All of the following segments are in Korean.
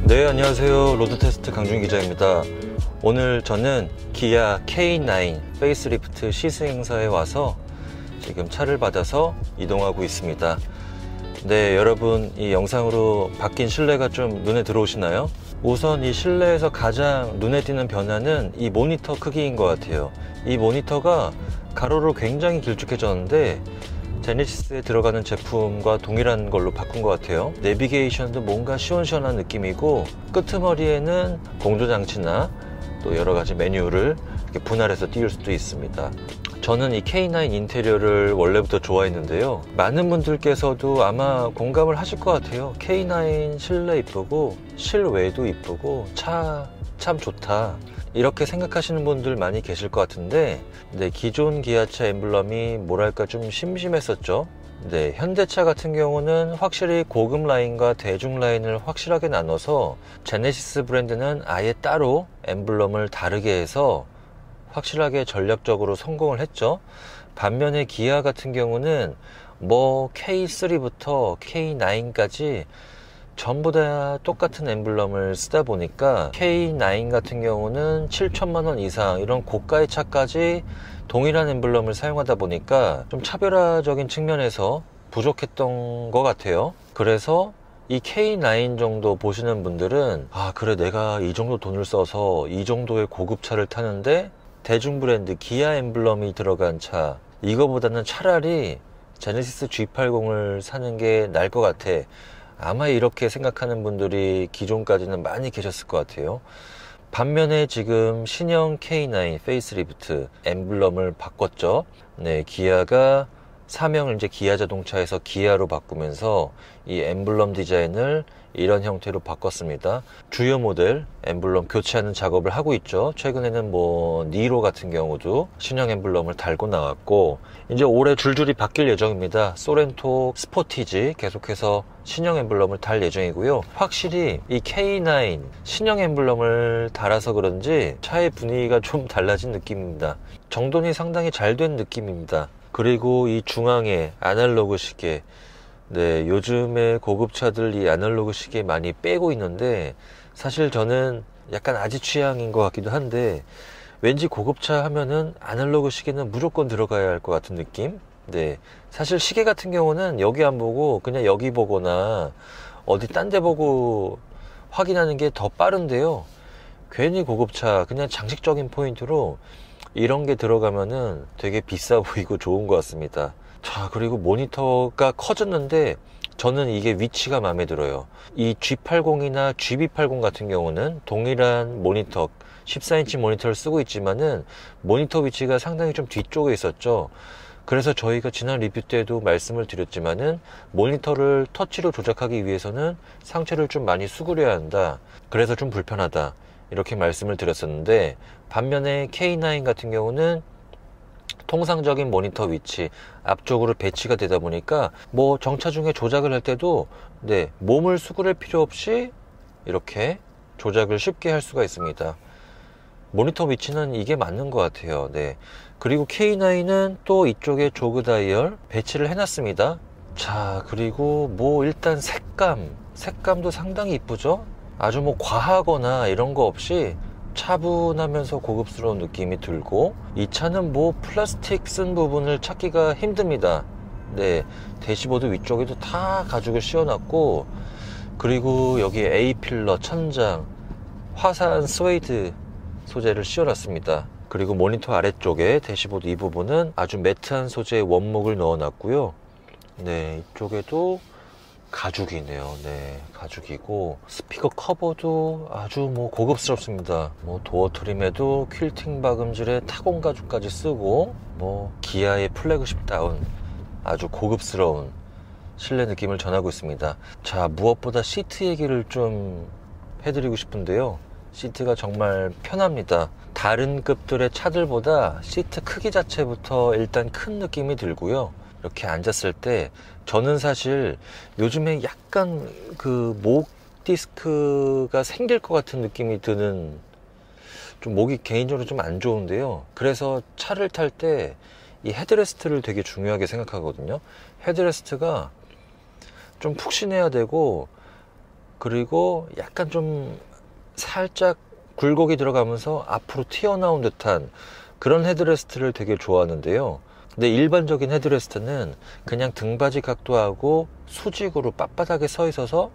네, 안녕하세요. 로드테스트 강준 기자입니다. 오늘 저는 기아 K9 페이스리프트 시승행사에 와서 지금 차를 받아서 이동하고 있습니다. 네, 여러분 이 영상으로 바뀐 실내가 좀 눈에 들어오시나요? 우선 이 실내에서 가장 눈에 띄는 변화는 이 모니터 크기인 것 같아요. 이 모니터가 가로로 굉장히 길쭉해졌는데 제네시스에 들어가는 제품과 동일한 걸로 바꾼 것 같아요. 내비게이션도 뭔가 시원시원한 느낌이고, 끄트머리에는 공조장치나 또 여러가지 메뉴를 이렇게 분할해서 띄울 수도 있습니다. 저는 이 K9 인테리어를 원래부터 좋아했는데요, 많은 분들께서도 아마 공감을 하실 것 같아요. K9 실내 이쁘고 실외도 이쁘고 차 참 좋다, 이렇게 생각하시는 분들 많이 계실 것 같은데, 네, 기존 기아차 엠블럼이 뭐랄까 좀 심심했었죠. 네, 현대차 같은 경우는 확실히 고급 라인과 대중 라인을 확실하게 나눠서, 제네시스 브랜드는 아예 따로 엠블럼을 다르게 해서 확실하게 전략적으로 성공을 했죠. 반면에 기아 같은 경우는 뭐 K3부터 K9까지 전부 다 똑같은 엠블럼을 쓰다 보니까, K9 같은 경우는 7천만원 이상 이런 고가의 차까지 동일한 엠블럼을 사용하다 보니까 좀 차별화적인 측면에서 부족했던 것 같아요. 그래서 이 K9 정도 보시는 분들은, 아 그래, 내가 이 정도 돈을 써서 이 정도의 고급차를 타는데 대중 브랜드 기아 엠블럼이 들어간 차, 이거보다는 차라리 제네시스 G80을 사는 게 나을 것 같아, 아마 이렇게 생각하는 분들이 기존까지는 많이 계셨을 것 같아요. 반면에 지금 신형 K9 페이스리프트 엠블럼을 바꿨죠. 네, 기아가 사명을 이제 기아 자동차에서 기아로 바꾸면서 이 엠블럼 디자인을 이런 형태로 바꿨습니다. 주요 모델 엠블럼 교체하는 작업을 하고 있죠. 최근에는 뭐 니로 같은 경우도 신형 엠블럼을 달고 나왔고, 이제 올해 줄줄이 바뀔 예정입니다. 소렌토, 스포티지 계속해서 신형 엠블럼을 달 예정이고요. 확실히 이 K9 신형 엠블럼을 달아서 그런지 차의 분위기가 좀 달라진 느낌입니다. 정돈이 상당히 잘 된 느낌입니다. 그리고 이 중앙에 아날로그 시계, 네, 요즘에 고급차들 이 아날로그 시계 많이 빼고 있는데, 사실 저는 약간 아지 취향인 것 같기도 한데, 왠지 고급차 하면은 아날로그 시계는 무조건 들어가야 할 것 같은 느낌? 네, 사실 시계 같은 경우는 여기 안 보고 그냥 여기 보거나 어디 딴 데 보고 확인하는 게 더 빠른데요, 괜히 고급차 그냥 장식적인 포인트로 이런 게 들어가면은 되게 비싸 보이고 좋은 것 같습니다. 자, 그리고 모니터가 커졌는데 저는 이게 위치가 마음에 들어요. 이 G80이나 GB80 같은 경우는 동일한 모니터 14인치 모니터를 쓰고 있지만은 모니터 위치가 상당히 좀 뒤쪽에 있었죠. 그래서 저희가 지난 리뷰 때도 말씀을 드렸지만은 모니터를 터치로 조작하기 위해서는 상체를 좀 많이 수그려야 한다, 그래서 좀 불편하다, 이렇게 말씀을 드렸었는데, 반면에 K9 같은 경우는 통상적인 모니터 위치 앞쪽으로 배치가 되다 보니까 뭐 정차 중에 조작을 할 때도 네, 몸을 수그릴 필요 없이 이렇게 조작을 쉽게 할 수가 있습니다. 모니터 위치는 이게 맞는 것 같아요. 네. 그리고 K9은 또 이쪽에 조그 다이얼 배치를 해놨습니다. 자, 그리고 뭐 일단 색감도 상당히 이쁘죠. 아주 뭐 과하거나 이런 거 없이 차분하면서 고급스러운 느낌이 들고, 이 차는 뭐 플라스틱 쓴 부분을 찾기가 힘듭니다. 네, 대시보드 위쪽에도 다 가죽을 씌워놨고, 그리고 여기에 A필러 천장 화사한 스웨이드 소재를 씌워놨습니다. 그리고 모니터 아래쪽에 대시보드 이 부분은 아주 매트한 소재의 원목을 넣어놨고요. 네, 이쪽에도 가죽이네요. 네, 가죽이고, 스피커 커버도 아주 뭐 고급스럽습니다. 뭐 도어 트림에도 퀼팅 박음질에 타공 가죽까지 쓰고, 뭐 기아의 플래그십다운 아주 고급스러운 실내 느낌을 전하고 있습니다. 자, 무엇보다 시트 얘기를 좀 해드리고 싶은데요, 시트가 정말 편합니다. 다른 급들의 차들보다 시트 크기 자체부터 일단 큰 느낌이 들고요. 이렇게 앉았을 때 저는 사실 요즘에 약간 그 목 디스크가 생길 것 같은 느낌이 드는, 좀 목이 개인적으로 좀 안 좋은데요, 그래서 차를 탈 때 이 헤드레스트를 되게 중요하게 생각하거든요. 헤드레스트가 좀 푹신해야 되고, 그리고 약간 좀 살짝 굴곡이 들어가면서 앞으로 튀어나온 듯한 그런 헤드레스트를 되게 좋아하는데요. 근데 일반적인 헤드레스트는 그냥 등받이 각도하고 수직으로 빳빳하게 서 있어서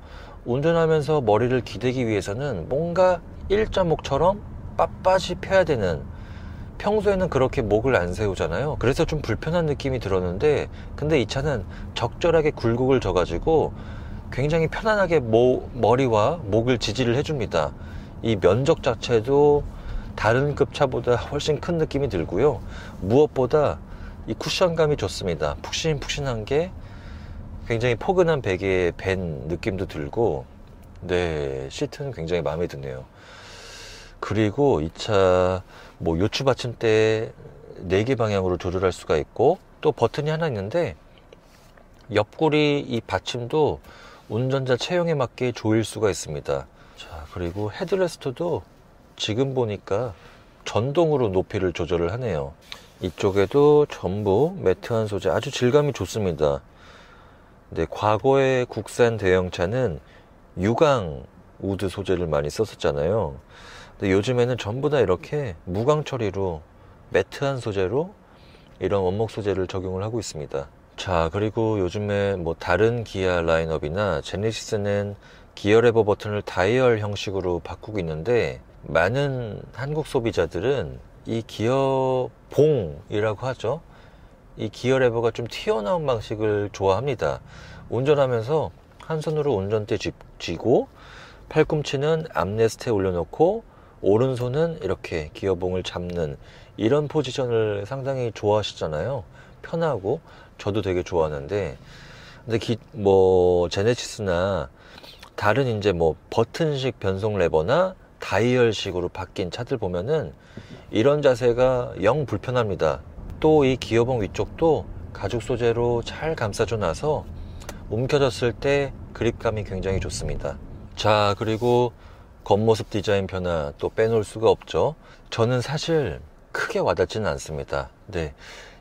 운전하면서 머리를 기대기 위해서는 뭔가 일자목처럼 빳빳이 펴야 되는, 평소에는 그렇게 목을 안 세우잖아요. 그래서 좀 불편한 느낌이 들었는데, 근데 이 차는 적절하게 굴곡을 져가지고 굉장히 편안하게 머리와 목을 지지를 해줍니다. 이 면적 자체도 다른 급 차보다 훨씬 큰 느낌이 들고요. 무엇보다 이 쿠션감이 좋습니다. 푹신푹신한 게 굉장히 포근한 베개에 밴 느낌도 들고, 네, 시트는 굉장히 마음에 드네요. 그리고 이 차 뭐 요추 받침대 4개 방향으로 조절할 수가 있고, 또 버튼이 하나 있는데 옆구리 이 받침도 운전자 체형에 맞게 조일 수가 있습니다. 자, 그리고 헤드레스트도 지금 보니까 전동으로 높이를 조절을 하네요. 이쪽에도 전부 매트한 소재, 아주 질감이 좋습니다. 네, 과거의 국산 대형차는 유광 우드 소재를 많이 썼었잖아요. 근데 요즘에는 전부 다 이렇게 무광 처리로 매트한 소재로 이런 원목 소재를 적용을 하고 있습니다. 자, 그리고 요즘에 뭐 다른 기아 라인업이나 제네시스는 기어 레버 버튼을 다이얼 형식으로 바꾸고 있는데, 많은 한국 소비자들은 이 기어 봉이라고 하죠. 이 기어 레버가 좀 튀어나온 방식을 좋아합니다. 운전하면서 한 손으로 운전대 쥐고 팔꿈치는 암레스트에 올려놓고 오른손은 이렇게 기어봉을 잡는 이런 포지션을 상당히 좋아하시잖아요. 편하고 저도 되게 좋아하는데, 근데 제네시스나 다른 이제 뭐 버튼식 변속 레버나 다이얼식으로 바뀐 차들 보면은 이런 자세가 영 불편합니다. 또 이 기어봉 위쪽도 가죽 소재로 잘 감싸줘 놔서 움켜졌을 때 그립감이 굉장히 좋습니다. 자, 그리고 겉모습 디자인 변화 또 빼놓을 수가 없죠. 저는 사실 크게 와닿지는 않습니다. 네,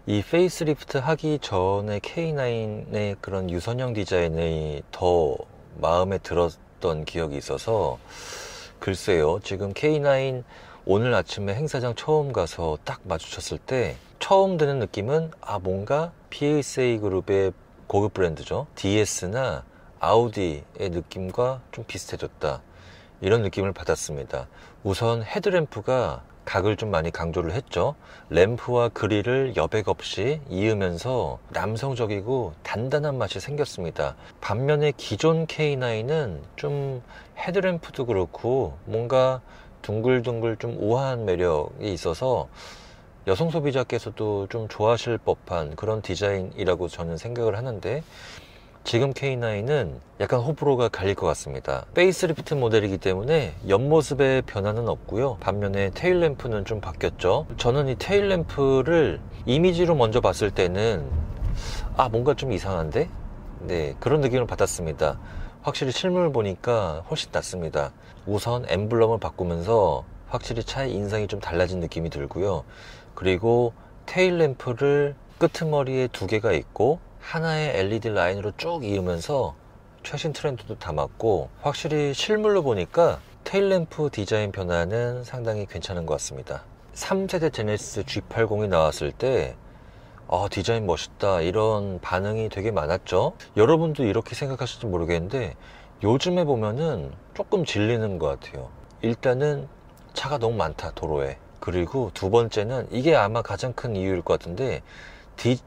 이 페이스리프트 하기 전에 K9의 그런 유선형 디자인이 더 마음에 들었던 기억이 있어서, 글쎄요, 지금 K9 오늘 아침에 행사장 처음 가서 딱 마주쳤을 때 처음 드는 느낌은, 뭔가 PSA 그룹의 고급 브랜드죠, DS나 아우디의 느낌과 좀 비슷해졌다, 이런 느낌을 받았습니다. 우선 헤드램프가 각을 좀 많이 강조를 했죠. 램프와 그릴을 여백 없이 이으면서 남성적이고 단단한 맛이 생겼습니다. 반면에 기존 K9은 좀 헤드램프도 그렇고 뭔가 둥글둥글 좀 우아한 매력이 있어서 여성 소비자께서도 좀 좋아하실 법한 그런 디자인이라고 저는 생각을 하는데, 지금 K9은 약간 호불호가 갈릴 것 같습니다. 페이스리프트 모델이기 때문에 옆모습에 변화는 없고요. 반면에 테일램프는 좀 바뀌었죠. 저는 이 테일램프를 이미지로 먼저 봤을 때는 뭔가 좀 이상한데? 네, 그런 느낌을 받았습니다. 확실히 실물을 보니까 훨씬 낫습니다. 우선 엠블럼을 바꾸면서 확실히 차의 인상이 좀 달라진 느낌이 들고요. 그리고 테일램프를 끄트머리에 2개가 있고 하나의 LED 라인으로 쭉 이으면서 최신 트렌드도 담았고, 확실히 실물로 보니까 테일램프 디자인 변화는 상당히 괜찮은 것 같습니다. 3세대 제네시스 G80이 나왔을 때 디자인 멋있다, 이런 반응이 되게 많았죠. 여러분도 이렇게 생각하실지 모르겠는데 요즘에 보면은 조금 질리는 것 같아요. 일단은 차가 너무 많다, 도로에. 그리고 두 번째는 이게 아마 가장 큰 이유일 것 같은데,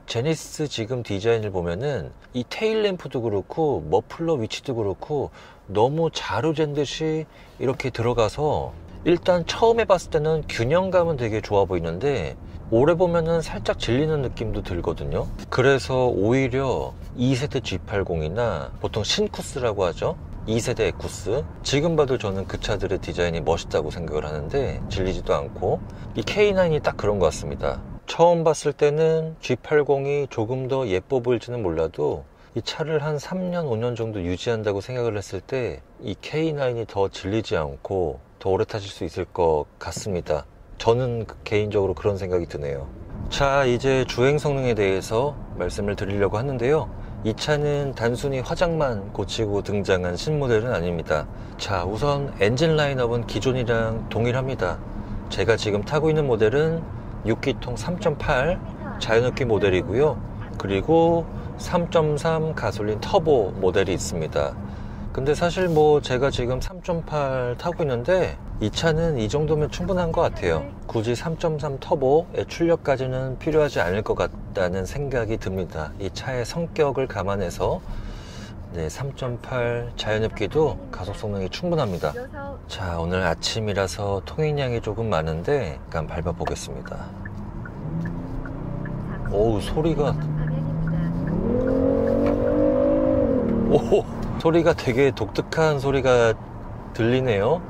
제네시스 지금 디자인을 보면은 이 테일램프도 그렇고 머플러 위치도 그렇고 너무 자루잰 듯이 이렇게 들어가서, 일단 처음에 봤을 때는 균형감은 되게 좋아 보이는데 오래 보면은 살짝 질리는 느낌도 들거든요. 그래서 오히려 2세대 G80이나 보통 신쿠스라고 하죠, 2세대 에쿠스, 지금 봐도 저는 그 차들의 디자인이 멋있다고 생각을 하는데 질리지도 않고, 이 K9이 딱 그런 것 같습니다. 처음 봤을 때는 G80이 조금 더 예뻐 보일지는 몰라도 이 차를 한 3년 5년 정도 유지한다고 생각을 했을 때 이 K9이 더 질리지 않고 더 오래 타실 수 있을 것 같습니다. 저는 개인적으로 그런 생각이 드네요. 자, 이제 주행 성능에 대해서 말씀을 드리려고 하는데요. 이 차는 단순히 화장만 고치고 등장한 신모델은 아닙니다. 자, 우선 엔진 라인업은 기존이랑 동일합니다. 제가 지금 타고 있는 모델은 6기통 3.8 자연흡기 모델이고요. 그리고 3.3 가솔린 터보 모델이 있습니다. 근데 사실 뭐 제가 지금 3.8 타고 있는데 이 차는 이 정도면 충분한 것 같아요. 굳이 3.3 터보의 출력까지는 필요하지 않을 것 같다는 생각이 듭니다. 이 차의 성격을 감안해서 3.8 자연흡기도 가속 성능이 충분합니다. 자, 오늘 아침이라서 통행량이 조금 많은데 잠깐 밟아 보겠습니다. 오우, 소리가 소리가 되게 독특한 소리가 들리네요.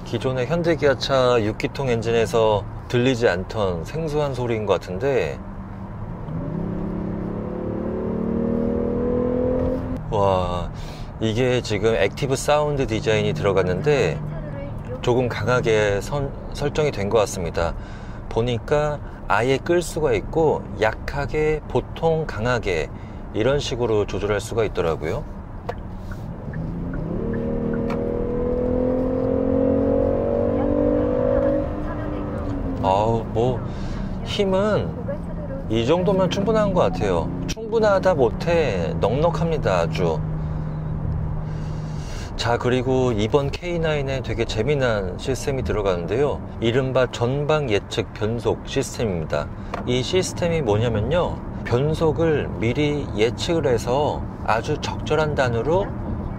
기존의 현대기아차 6기통 엔진에서 들리지 않던 생소한 소리인 것 같은데, 와, 이게 지금 액티브 사운드 디자인이 들어갔는데 조금 강하게 설정이 된 것 같습니다. 보니까 아예 끌 수가 있고 약하게, 보통, 강하게 이런 식으로 조절할 수가 있더라고요. 뭐 힘은 이 정도면 충분한 것 같아요. 충분하다 못해 넉넉합니다. 아주. 자, 그리고 이번 K9에 되게 재미난 시스템이 들어가는데요. 이른바 전방 예측 변속 시스템입니다. 이 시스템이 뭐냐면요, 변속을 미리 예측을 해서 아주 적절한 단으로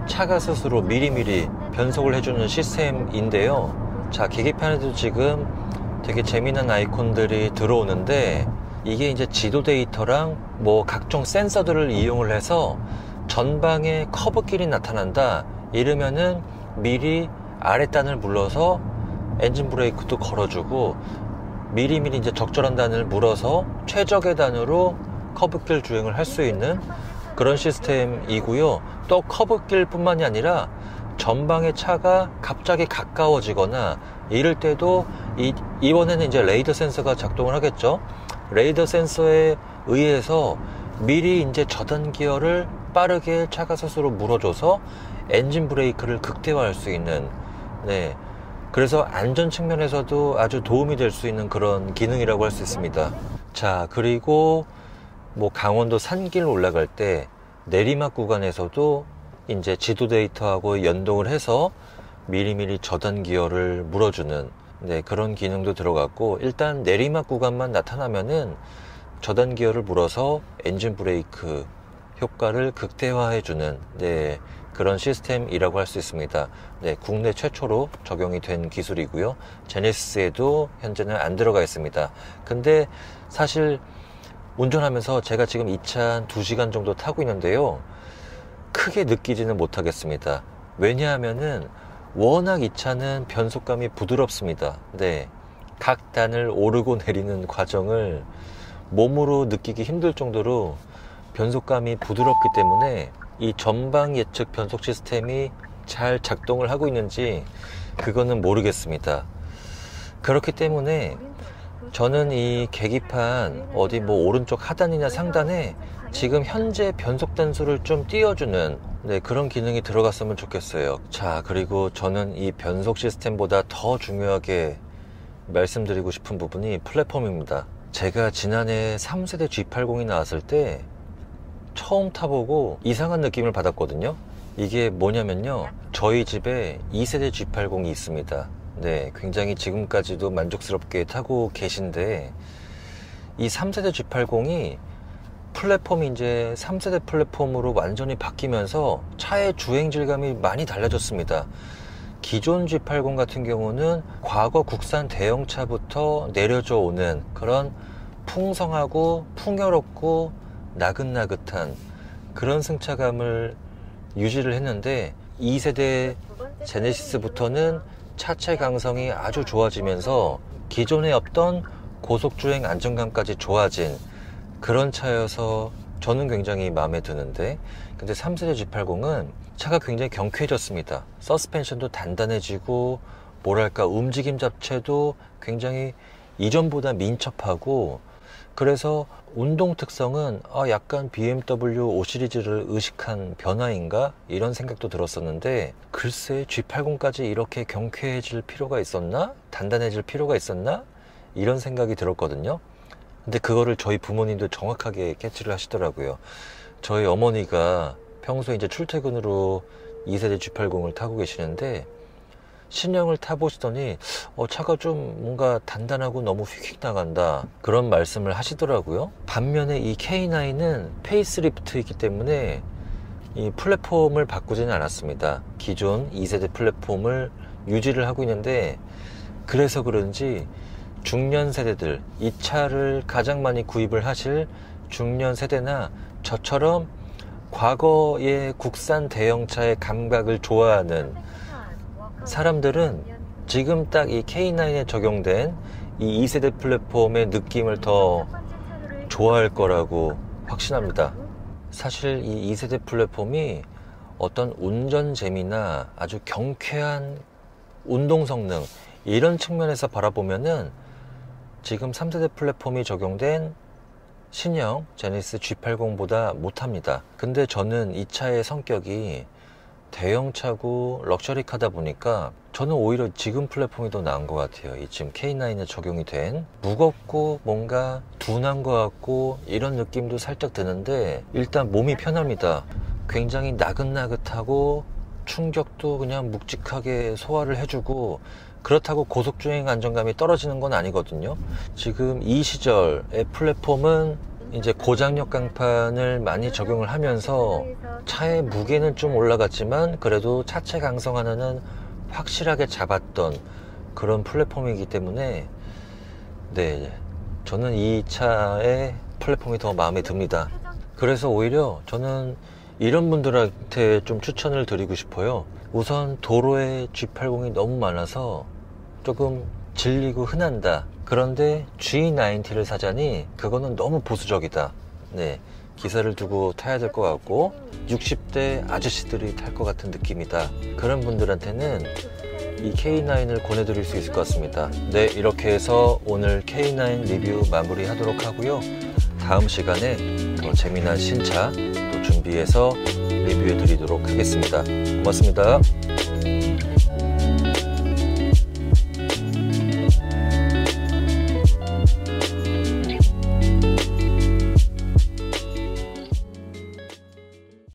차가 스스로 미리미리 변속을 해주는 시스템인데요. 자, 계기판에도 지금 되게 재미난 아이콘들이 들어오는데, 이게 이제 지도 데이터랑 뭐 각종 센서들을 이용을 해서 전방에 커브길이 나타난다 이러면은 미리 아랫단을 물러서 엔진 브레이크도 걸어주고, 미리미리 이제 적절한 단을 물어서 최적의 단으로 커브길 주행을 할 수 있는 그런 시스템이고요. 또 커브길 뿐만이 아니라 전방의 차가 갑자기 가까워지거나 이럴 때도 이번에는 이제 레이더 센서가 작동을 하겠죠. 레이더 센서에 의해서 미리 이제 저단 기어를 빠르게 차가 스스로 물어줘서 엔진 브레이크를 극대화할 수 있는, 그래서 안전 측면에서도 아주 도움이 될 수 있는 그런 기능이라고 할 수 있습니다. 자, 그리고 뭐 강원도 산길 올라갈 때 내리막 구간에서도 이제 지도 데이터하고 연동을 해서 미리미리 저단 기어를 물어주는 그런 기능도 들어갔고, 일단 내리막 구간만 나타나면은 저단 기어를 물어서 엔진 브레이크 효과를 극대화해주는 그런 시스템이라고 할 수 있습니다. 국내 최초로 적용이 된 기술이고요. 제네시스에도 현재는 안 들어가 있습니다. 근데 사실 운전하면서 제가 지금 이 차 한 2시간 정도 타고 있는데요, 크게 느끼지는 못하겠습니다. 왜냐하면은 워낙 이 차는 변속감이 부드럽습니다. 각 단을 오르고 내리는 과정을 몸으로 느끼기 힘들 정도로 변속감이 부드럽기 때문에 이 전방 예측 변속 시스템이 잘 작동을 하고 있는지 그거는 모르겠습니다. 그렇기 때문에 저는 이 계기판 어디 뭐 오른쪽 하단이나 상단에 지금 현재 변속 단수를 좀 띄워주는 그런 기능이 들어갔으면 좋겠어요. 자, 그리고 저는 이 변속 시스템보다 더 중요하게 말씀드리고 싶은 부분이 플랫폼입니다. 제가 지난해 3세대 G80이 나왔을 때 처음 타보고 이상한 느낌을 받았거든요. 이게 뭐냐면요, 저희 집에 2세대 G80이 있습니다. 굉장히 지금까지도 만족스럽게 타고 계신데, 이 3세대 G80이 플랫폼이 이제 3세대 플랫폼으로 완전히 바뀌면서 차의 주행 질감이 많이 달라졌습니다. 기존 G80 같은 경우는 과거 국산 대형차부터 내려져 오는 그런 풍성하고 풍요롭고 나긋나긋한 그런 승차감을 유지를 했는데, 2세대 제네시스부터는 차체 강성이 아주 좋아지면서 기존에 없던 고속주행 안정감까지 좋아진 그런 차여서 저는 굉장히 마음에 드는데, 근데 3세대 G80은 차가 굉장히 경쾌해졌습니다. 서스펜션도 단단해지고, 뭐랄까 움직임 자체도 굉장히 이전보다 민첩하고, 그래서 운동 특성은 약간 BMW 5 시리즈를 의식한 변화인가? 이런 생각도 들었었는데, 글쎄 G80까지 이렇게 경쾌해질 필요가 있었나? 단단해질 필요가 있었나? 이런 생각이 들었거든요. 근데 그거를 저희 부모님도 정확하게 캐치를 하시더라고요. 저희 어머니가 평소에 이제 출퇴근으로 2세대 G80을 타고 계시는데, 신형을 타보시더니 차가 좀 뭔가 단단하고 너무 휙휙 나간다, 그런 말씀을 하시더라고요. 반면에 이 K9은 페이스리프트이기 때문에 이 플랫폼을 바꾸지는 않았습니다. 기존 2세대 플랫폼을 유지를 하고 있는데, 그래서 그런지 중년 세대들, 이 차를 가장 많이 구입을 하실 중년 세대나 저처럼 과거의 국산 대형차의 감각을 좋아하는 사람들은 지금 딱 이 K9에 적용된 이 2세대 플랫폼의 느낌을 더 좋아할 거라고 확신합니다. 사실 이 2세대 플랫폼이 어떤 운전 재미나 아주 경쾌한 운동 성능, 이런 측면에서 바라보면은 지금 3세대 플랫폼이 적용된 신형 제네시스 G80보다 못합니다. 근데 저는 이 차의 성격이 대형차고 럭셔리카다 보니까 저는 오히려 지금 플랫폼이 더 나은 것 같아요. 이 지금 K9에 적용이 된, 무겁고 뭔가 둔한 것 같고 이런 느낌도 살짝 드는데, 일단 몸이 편합니다. 굉장히 나긋나긋하고 충격도 그냥 묵직하게 소화를 해주고, 그렇다고 고속주행 안정감이 떨어지는 건 아니거든요. 지금 이 시절의 플랫폼은 이제 고장력 강판을 많이 적용을 하면서 차의 무게는 좀 올라갔지만 그래도 차체 강성 하나는 확실하게 잡았던 그런 플랫폼이기 때문에, 네, 저는 이 차의 플랫폼이 더 마음에 듭니다. 그래서 오히려 저는 이런 분들한테 좀 추천을 드리고 싶어요. 우선 도로에 G80이 너무 많아서 조금 질리고 흔한다. 그런데 G90를 사자니 그거는 너무 보수적이다. 네, 기사를 두고 타야 될 것 같고 60대 아저씨들이 탈 것 같은 느낌이다. 그런 분들한테는 이 K9을 권해드릴 수 있을 것 같습니다. 네, 이렇게 해서 오늘 K9 리뷰 마무리 하도록 하고요. 다음 시간에 더 재미난 신차 또 준비해서 리뷰해 드리도록 하겠습니다. 고맙습니다.